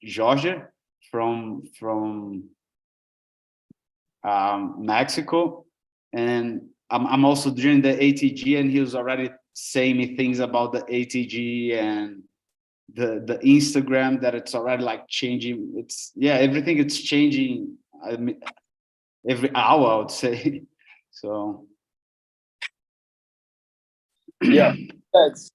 Georgia from Mexico, and I'm also doing the ATG, and he was already saying me things about the ATG and the Instagram, that it's already like changing. It's everything, it's changing. I mean, every hour, I would say. So yeah, it's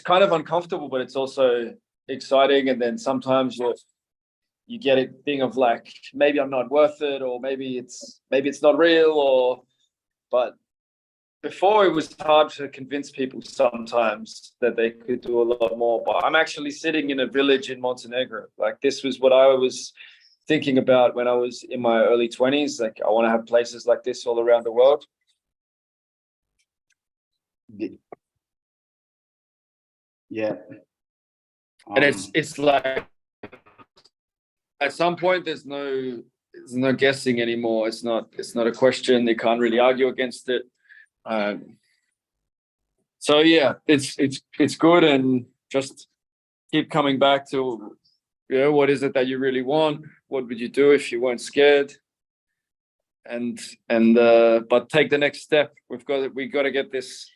kind of uncomfortable, but it's also exciting. And then sometimes you get a thing of like, maybe I'm not worth it, or maybe it's not real, but before, it was hard to convince people sometimes that they could do a lot more. But I'm actually sitting in a village in Montenegro. Like, this was what I was thinking about when I was in my early 20s. Like, I want to have places like this all around the world. Yeah. And it's like, at some point, there's no guessing anymore. It's not a question. They can't really argue against it. So yeah, it's good, and just keep coming back to, what is it that you really want? What would you do if you weren't scared? And but take the next step. We got to get this.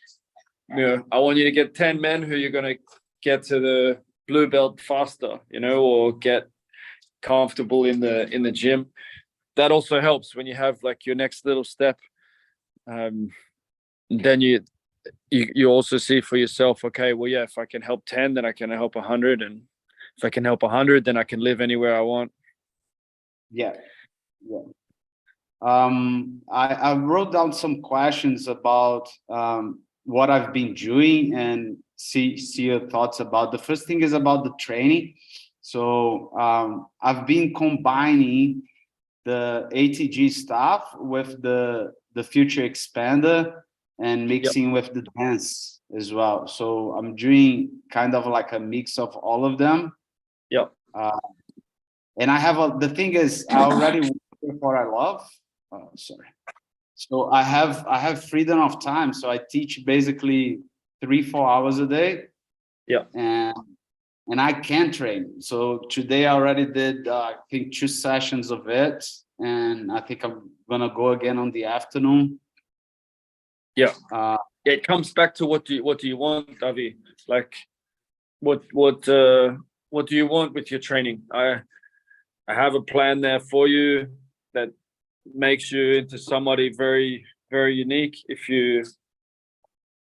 I want you to get 10 men who you're going to get to the blue belt faster, or get comfortable in the gym. That also helps when you have like your next little step. Then you also see for yourself, okay, well, yeah, if I can help 10, then I can help 100, and if I can help 100, then I can live anywhere I want. Yeah. I wrote down some questions about what I've been doing, and see your thoughts about. The first thing is about the training. So I've been combining the ATG stuff with the future expander, and mixing with the dance as well. So I'm doing kind of like a mix of all of them. Yeah. And I have the thing is, I already work with what I love. Sorry. So I have freedom of time. So I teach basically 3-4 hours a day. Yeah. And I can train. So today I already did, I think, 2 sessions of it. And I think I'm going to go again on the afternoon. Yeah. It comes back to what do you want, Davi? Like, what do you want with your training? I have a plan there for you that makes you into somebody very, very unique. If you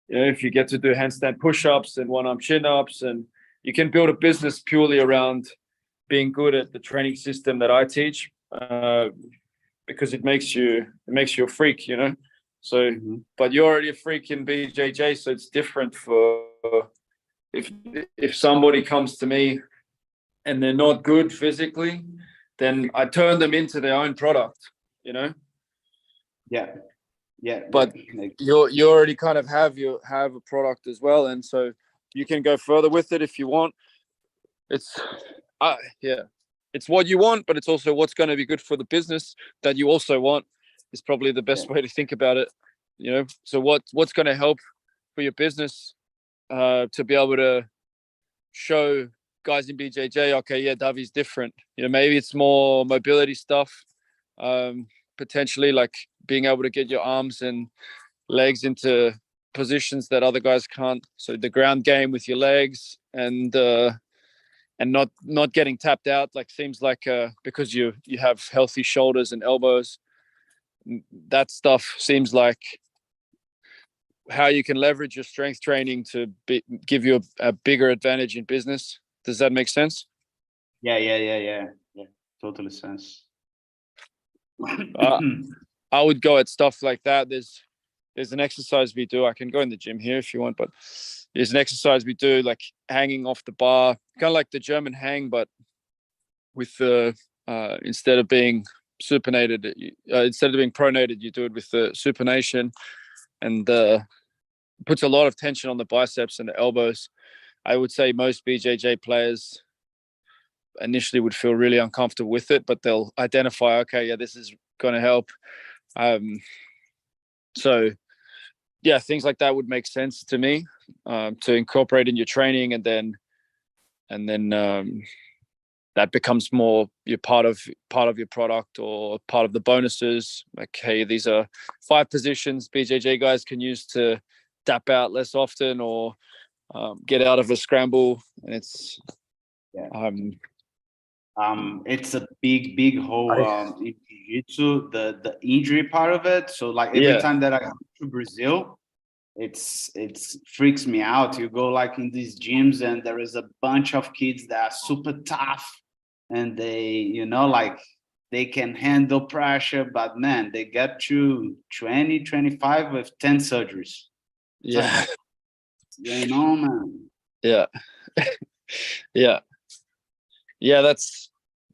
get to do handstand push-ups and one-arm chin-ups, and you can build a business purely around being good at the training system that I teach, because it makes you a freak, So, but you're already a freak in BJJ, so it's different for if somebody comes to me and they're not good physically, then I turn them into their own product, Yeah. But you already kind of have a product as well, and so you can go further with it if you want. It's it's what you want, but it's also what's going to be good for the business that you also want. Is probably the best way to think about it, So what's going to help for your business to be able to show guys in BJJ, okay, yeah, Davi's different. Maybe it's more mobility stuff, potentially like being able to get your arms and legs into positions that other guys can't. So the ground game with your legs, and not getting tapped out, like seems like because you have healthy shoulders and elbows. That stuff seems like how you can leverage your strength training to give you a bigger advantage in business. Does that make sense? Yeah. Totally sense. I would go at stuff like that. There's an exercise we do. I can go in the gym here if you want, but there's an exercise we do, like hanging off the bar, kind of like the German hang, but with the instead of being supinated, instead of being pronated, you do it with the supination, and puts a lot of tension on the biceps and the elbows. I would say most BJJ players initially would feel really uncomfortable with it, but they'll identify, okay, yeah, this is going to help. So yeah, things like that would make sense to me, to incorporate in your training. And then and then that becomes more your part of your product or part of the bonuses. Like, hey, these are 5 positions BJJ guys can use to dap out less often or get out of a scramble, and it's it's a big hole in jiu-jitsu, the injury part of it. So like every time that I go to Brazil, it's freaks me out. You go like in these gyms and there is a bunch of kids that are super tough and they, you know, like they can handle pressure, but man, they get to 20, 25 with 10 surgeries. Yeah. Like, you know, man. Yeah. Yeah. Yeah,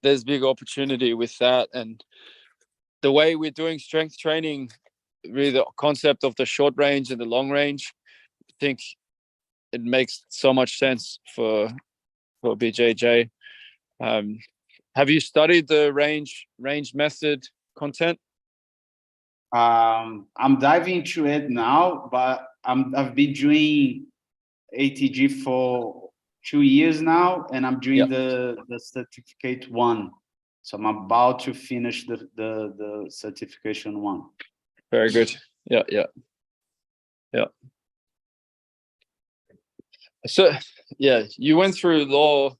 there's big opportunity with that. And the way we're doing strength training, really the concept of the short range and the long range, I think it makes so much sense for BJJ. Have you studied the range method content? I'm diving into it now, but I've been doing ATG for 2 years now, and I'm doing the certificate 1. So I'm about to finish the certification 1. Very good. Yeah. So yeah, you went through law.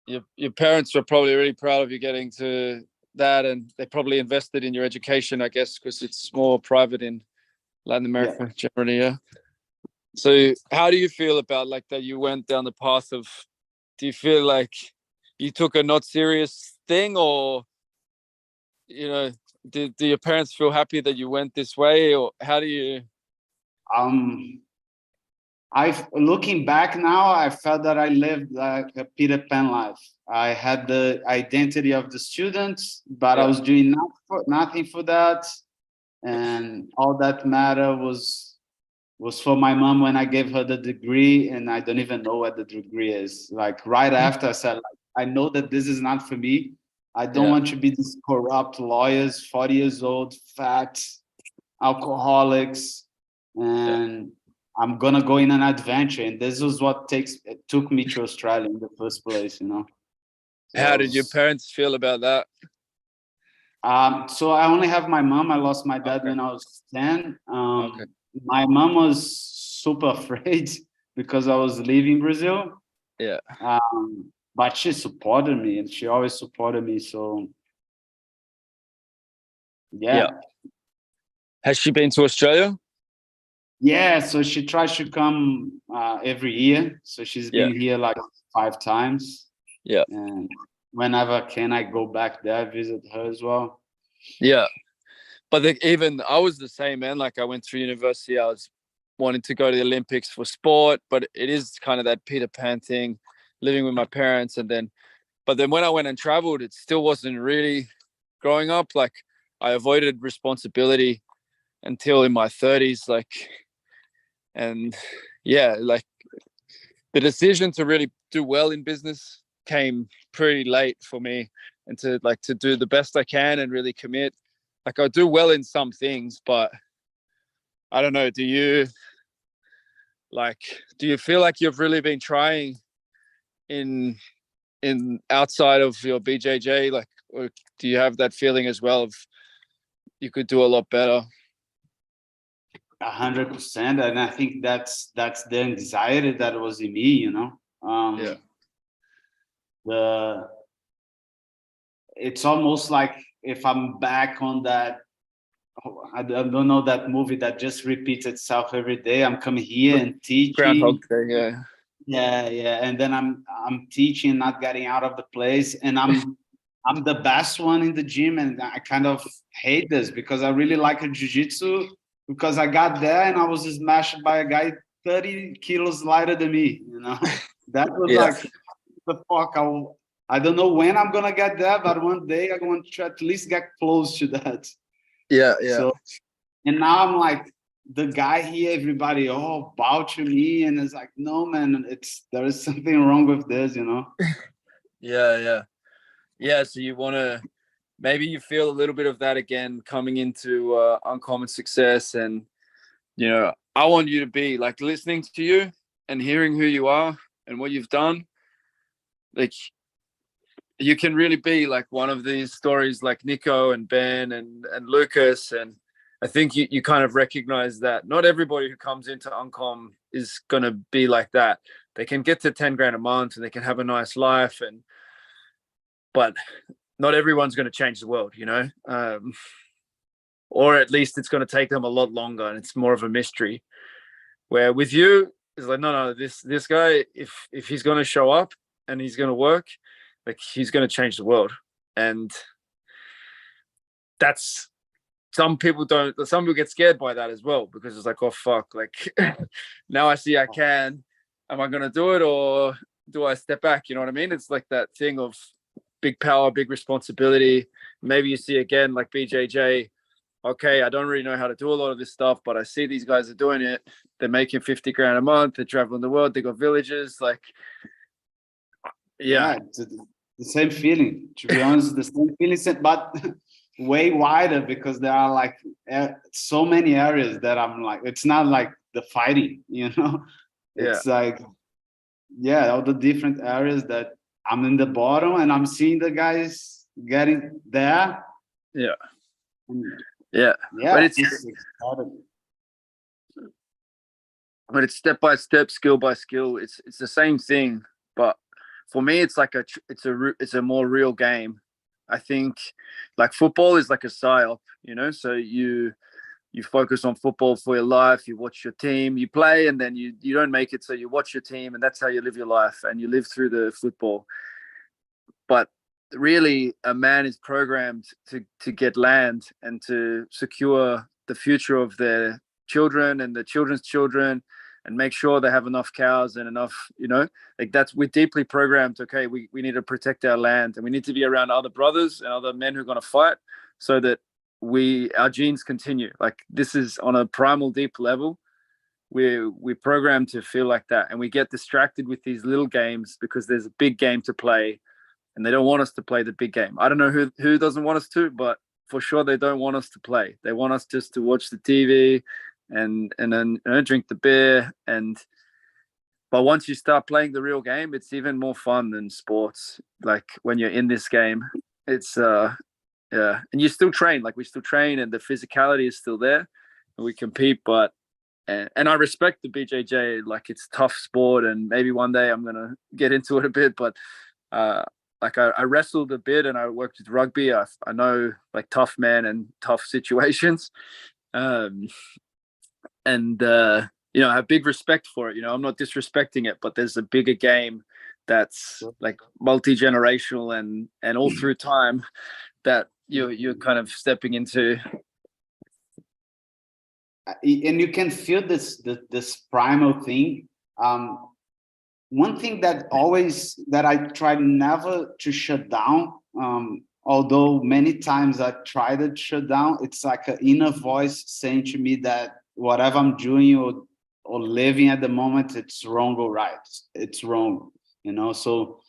Your parents were probably really proud of you getting to that, and they probably invested in your education, I guess, because it's more private in Latin America generally. Yeah. So how do you feel about like that you went down the path of, do you feel like you took a not serious thing, or, you know, do your parents feel happy that you went this way, or how do you? Looking back now, I felt that I lived like a Peter Pan life. I had the identity of the students, but I was doing nothing for that, and all that matter was for my mom when I gave her the degree, and I don't even know what the degree is. Like right after I said, like, I know that this is not for me. I don't want to be these corrupt lawyers, 40 years old, fat, alcoholics, and I'm gonna go in an adventure. And this is what took me to Australia in the first place, you know. So how did your parents feel about that? So I only have my mom. I lost my dad when I was 10. My mom was super afraid because I was leaving Brazil. Yeah. But she supported me, and she always supported me. So yeah. Has she been to Australia? Yeah, so she tries to come every year. So she's been here like 5 times. Yeah. And whenever can, I go back there, visit her as well. Yeah. But even I was the same, man. Like I went through university, I was wanting to go to the Olympics for sport, but it is kind of that Peter Pan thing, living with my parents. But then when I went and traveled, it still wasn't really growing up. Like I avoided responsibility until in my 30s. And like the decision to really do well in business came pretty late for me, and to do the best I can and really commit. Like I do well in some things, but I don't know. Do you feel like you've really been trying in outside of your BJJ? Like, or do you have that feeling as well of you could do a lot better? 100%, and I think that's the anxiety that was in me, you know. It's almost like if I'm back on that, I don't know, that movie that just repeats itself every day. I'm coming here and teaching. Groundhog Day, yeah, and then I'm teaching, not getting out of the place, and I'm the best one in the gym, and I kind of hate this because I really like jiu-jitsu, because I got there and I was smashed by a guy 30 kilos lighter than me, you know. That was like, the fuck, I don't know when I'm gonna get there, but one day I want to at least get close to that. So, and now I'm like the guy here, everybody bow to me, and it's like, no man, there is something wrong with this, you know. So you want to, maybe you feel a little bit of that again coming into Uncommon Success. And you know, I want you to be like listening to you and hearing who you are and what you've done. like you can really be like one of these stories like Nico and Ben and Lucas. And I think you kind of recognize that not everybody who comes into Uncom is going to be like that. They can get to 10 grand a month and they can have a nice life, but not everyone's going to change the world, you know, or at least it's going to take them a lot longer, and it's more of a mystery. Where with you, it's like, no, this guy, if he's going to show up and he's going to work, like he's going to change the world. And that's, some people get scared by that as well, because it's like, oh fuck, like now I see I can, am I going to do it, or do I step back? You know what I mean? It's like that thing of big power, big responsibility. Maybe you see again, like BJJ, okay, I don't really know how to do a lot of this stuff, but I see these guys are doing it. They're making 50 grand a month. They're traveling the world. They got villages. Like, yeah. It's the same feeling, to be honest, the same feeling, but way wider, because there are like so many areas that I'm like, it's not like the fighting, you know, it's like, yeah, all the different areas that I'm in the bottom and I'm seeing the guys getting there. Yeah. Yeah, but it's step by step, skill by skill. It's the same thing, but for me, it's like it's a more real game. I think like football is like a psyop, you know. So you focus on football for your life. You watch your team, you play, and then you don't make it, so you watch your team, and that's how you live your life, and you live through the football. But really, a man is programmed to get land and to secure the future of their children and the children's children, and make sure they have enough cows and enough, you know, like we're deeply programmed. Okay, we need to protect our land, and we need to be around other brothers and other men who are going to fight, so that our genes continue. Like, this is on a primal deep level. We're programmed to feel like that, and we get distracted with these little games because there's a big game to play, and they don't want us to play the big game. I don't know who doesn't want us to, but for sure they don't want us to play. They want us just to watch the TV and then, you know, drink the beer. But once you start playing the real game, it's even more fun than sports. Like when you're in this game, it's and you still train. Like we still train, and the physicality is still there, and we compete. But and I respect the BJJ. Like, it's tough sport, and maybe one day I'm gonna get into it a bit. But like I wrestled a bit, and I worked with rugby. I know like tough man and tough situations, and you know, I have big respect for it. You know, I'm not disrespecting it, but there's a bigger game that's like multi-generational and all through time that you're kind of stepping into. And you can feel this primal thing. One thing that I try never to shut down, although many times I try to shut down, it's like an inner voice saying to me that whatever I'm doing or living at the moment, it's wrong or right. It's wrong, you know. So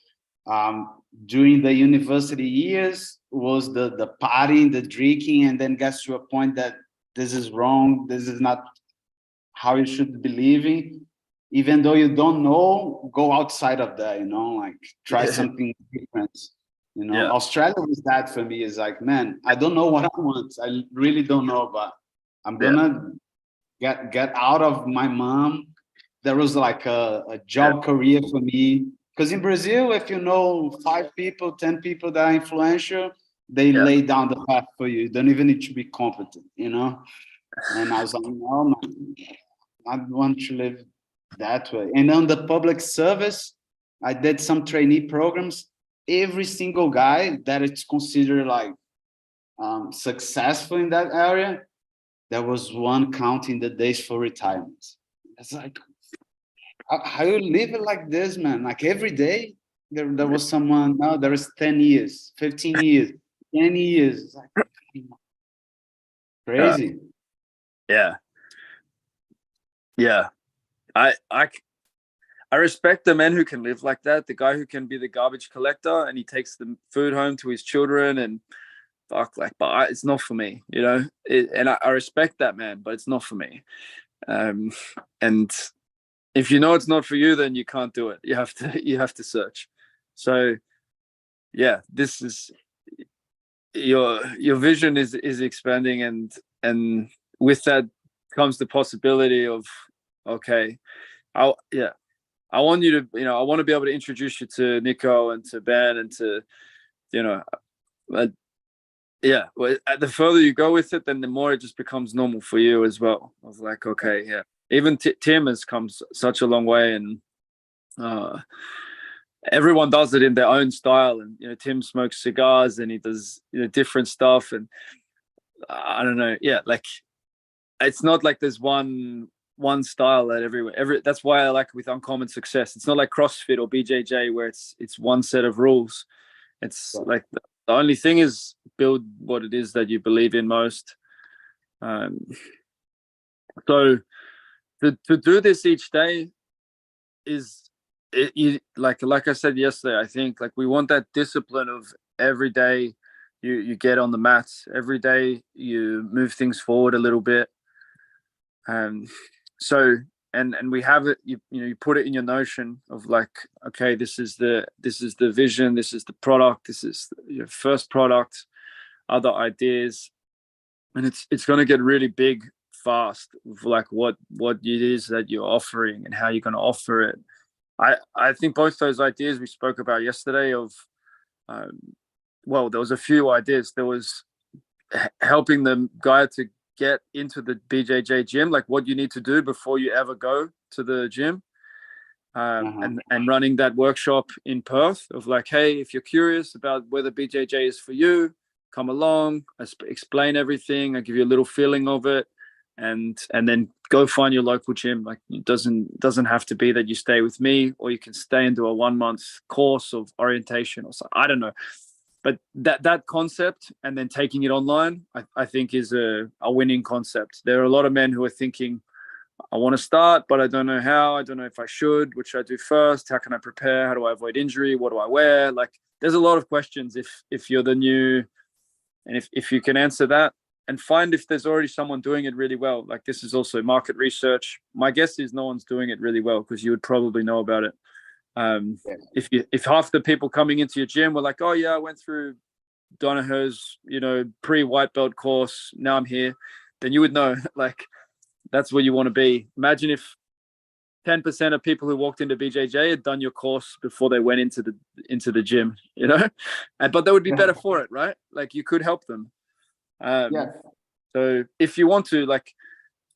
during the university years was the partying, the drinking, and then gets to a point that this is wrong, this is not how you should be living. Even though you don't know, go outside of that, you know, like try something different. You know, Australia was that for me. Is like, man, I don't know what I want. I really don't know, but I'm gonna get out of my mom. There was like a job career for me. Because in Brazil, if you know 5 people, 10 people that are influential, they lay down the path for you. You don't even need to be competent, you know? And I was like, no, man, I want to live that way. And on the public service, I did some trainee programs. Every single guy that is considered like successful in that area, there was one counting the days for retirement. It's like, how you live it like this, man? Like every day there was someone. Now there is 10 years, 15 years, 10 years. It's like crazy. I respect the men who can live like that. The guy who can be the garbage collector and he takes the food home to his children and fuck, like, but it's not for me, you know. And I respect that, man, but it's not for me. And if you know it's not for you, then you can't do it. You have to search. So yeah, this is your vision is expanding, and with that comes the possibility of, okay, I want you to, I want to be able to introduce you to Nico and to Ben and to, but yeah, well, the further you go with it, then the more it just becomes normal for you as well. I was like, okay, yeah. Even Tim has come such a long way, and everyone does it in their own style. And Tim smokes cigars, and he does different stuff. And I don't know, yeah, like it's not like there's one style that everywhere. That's why I like with Uncommon Success. It's not like CrossFit or BJJ where it's one set of rules. It's like the only thing is build what it is that you believe in most. So to do this each day is like I said yesterday. I think like we want that discipline of every day you get on the mats, every day you move things forward a little bit. So and we have it. You put it in your Notion of like, okay, this is the vision, this is the product, this is your first product, other ideas, and it's going to get really big fast of like what it is that you're offering and how you're going to offer it. I think both those ideas we spoke about yesterday of, well, there was a few ideas. There was helping the guy to get into the BJJ gym, like what you need to do before you ever go to the gym, and running that workshop in Perth of like, hey, if you're curious about whether BJJ is for you, come along, I explain everything, I give you a little feeling of it, and then go find your local gym. Like it doesn't have to be that you stay with me, or you can stay and do a 1 month course of orientation or something. I don't know. But that concept and then taking it online, I think is a winning concept. There are a lot of men who are thinking, I want to start, but I don't know how. I don't know if I should. What should I do first? How can I prepare? How do I avoid injury? What do I wear? Like there's a lot of questions if you're the new, and if you can answer that and find if there's already someone doing it really well. Like this is also market research. My guess is no one's doing it really well because you would probably know about it. If half the people coming into your gym were like, oh yeah, I went through Donahoe's, pre-white belt course, now I'm here, then you would know, like that's where you want to be. Imagine if 10% of people who walked into BJJ had done your course before they went into the gym, but they would be better for it, right? Like you could help them. So if you want to, like,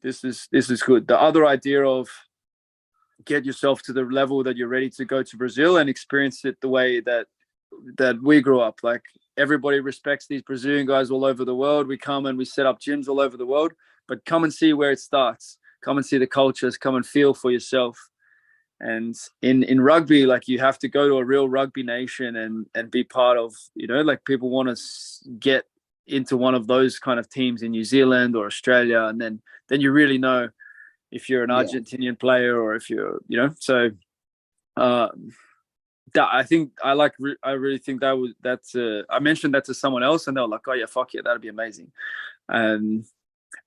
this is good. The other idea of get yourself to the level that you're ready to go to Brazil and experience it the way that we grew up. Like everybody respects these Brazilian guys all over the world. We come and we set up gyms all over the world, but come and see where it starts. Come and see the cultures, come and feel for yourself. And in rugby, like you have to go to a real rugby nation and be part of, like people want to get into one of those kind of teams in New Zealand or Australia. And then you really know if you're an Argentinian player or if you're, so that I think I really think that's I mentioned that to someone else and they were like, oh yeah, fuck yeah, that'd be amazing. And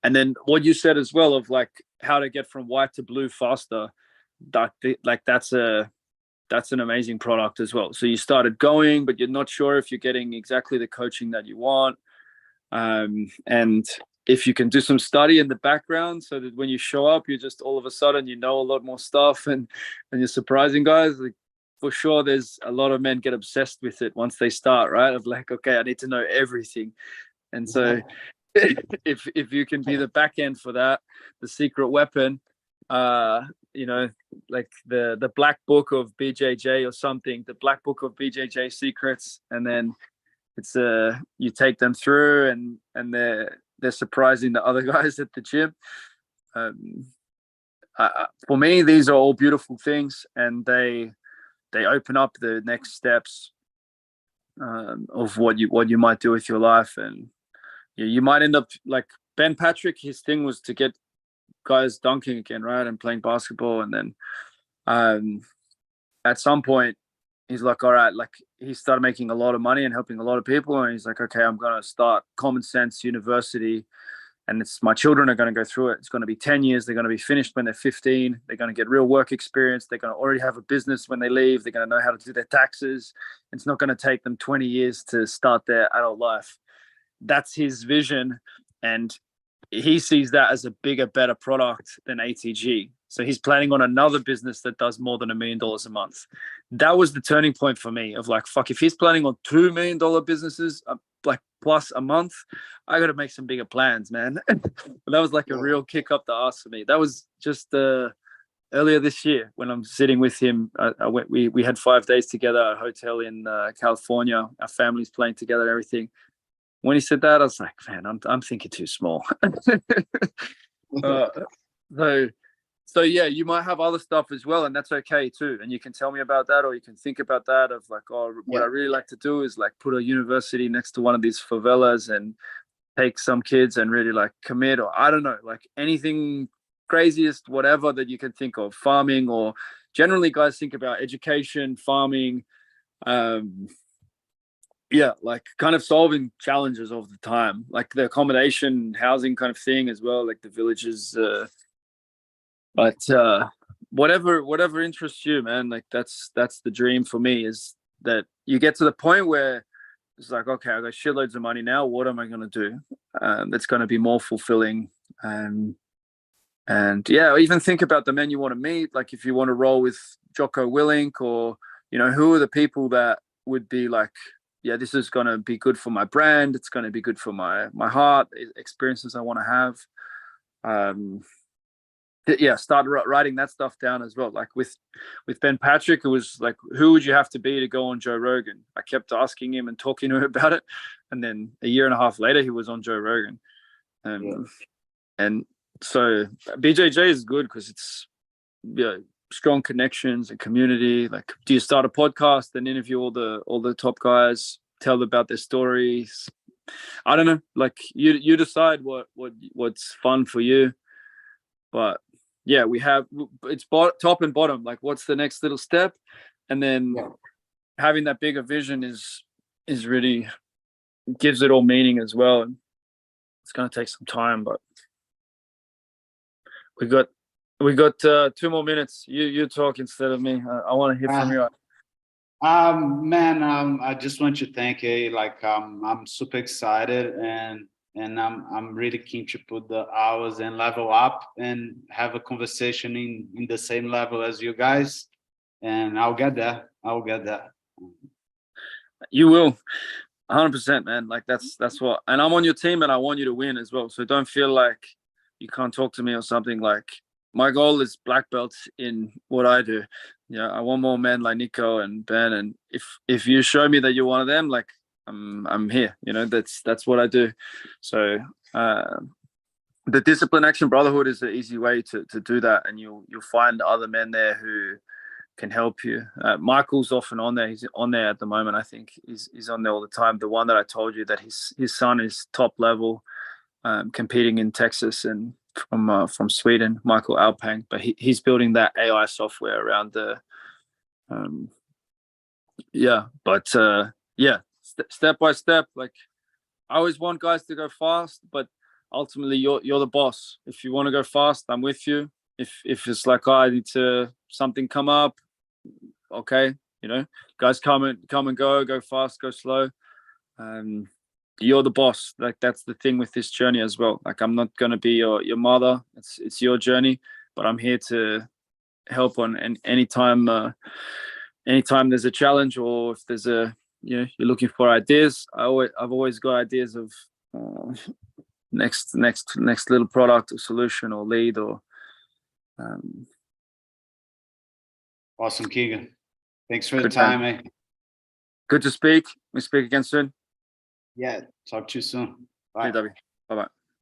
then what you said as well of like how to get from white to blue faster, that's an amazing product as well. So you started going, but you're not sure if you're getting exactly the coaching that you want. And if you can do some study in the background so that when you show up, you just all of a sudden, a lot more stuff and you're surprising guys, like for sure, there's a lot of men get obsessed with it once they start, right? Of like, okay, I need to know everything. And so if you can be the back end for that, the secret weapon, like the black book of BJJ or something, the black book of BJJ secrets, and then it's you take them through and they're surprising the other guys at the gym. For me, these are all beautiful things, and they open up the next steps of what you might do with your life. And you might end up like Ben Patrick. His thing was to get guys dunking again, right, and playing basketball. And then at some point he's like, all right, like he started making a lot of money and helping a lot of people, and he's like, okay, I'm gonna start Common Sense University and it's my children are going to go through it. It's going to be 10 years. They're going to be finished when they're 15. They're going to get real work experience. They're going to already have a business when they leave. They're going to know how to do their taxes. It's not going to take them 20 years to start their adult life. That's his vision. And he sees that as a bigger, better product than ATG. So he's planning on another business that does more than $1 million a month. That was the turning point for me of like, fuck, if he's planning on $2 million businesses, like plus a month, I got to make some bigger plans, man. That was like a real kick up the ass for me. That was just earlier this year when I'm sitting with him. We had 5 days together at a hotel in California. Our families playing together and everything. When he said that, I was like, man, I'm thinking too small. So yeah, you might have other stuff as well, and that's okay too. And you can tell me about that, or you can think about that of like, oh, what I really like to do is like put a university next to one of these favelas and take some kids and really like commit, or I don't know, like anything craziest, whatever that you can think of, farming, or generally guys think about education, farming, like kind of solving challenges all the time, like the accommodation, housing kind of thing as well, like the villages, but whatever interests you, man, like that's the dream for me, is that you get to the point where it's like, okay, I got shitloads of money now, what am I going to do that's going to be more fulfilling? And yeah, even think about the men you want to meet, like if you want to roll with Jocko Willink, or who are the people that would be like, yeah, this is going to be good for my brand, it's going to be good for my heart, experiences I want to have. Start writing that stuff down as well. Like with Ben Patrick, it was like, who would you have to be to go on Joe Rogan? I kept asking him and talking to him about it, and then a year and a half later, he was on Joe Rogan. And so BJJ is good because it's strong connections and community. Like, do you start a podcast and interview all the top guys, tell them about their stories? I don't know. Like you decide what's fun for you, but. Yeah, it's top and bottom. Like, what's the next little step? And then having that bigger vision is really gives it all meaning as well. And it's going to take some time, but we got 2 more minutes. You talk instead of me. I want to hear from you. Man, I just want to thank you. Like, I'm super excited, and I'm really keen to put the hours and level up and have a conversation in the same level as you guys. And I'll get there. You will, 100%, man. Like that's what. And I'm on your team, and I want you to win as well. So don't feel like you can't talk to me or something. Like, my goal is black belts in what I do. I want more men like Nico and Ben. And if you show me that you're one of them, like, I'm here. That's what I do. So the Discipline Action Brotherhood is an easy way to do that, and you'll find other men there who can help you. Michael's often on there. He's on there at the moment. I think he's on there all the time. The one that I told you that his son is top level, competing in Texas and from Sweden, Michael Alpang. But he's building that AI software around the step by step. Like, I always want guys to go fast, but ultimately you're the boss. If you want to go fast, I'm with you. If it's like, I need to something come up, okay, guys come and go fast, go slow. You're the boss. Like, that's the thing with this journey as well. Like, I'm not going to be your mother. It's your journey, but I'm here to help on anytime there's a challenge, or if there's you're looking for ideas. I've always got ideas of next little product or solution or lead or. Awesome, Keegan. Thanks for the time, eh? Good to speak. We speak again soon. Yeah, talk to you soon. Bye. Bye-bye.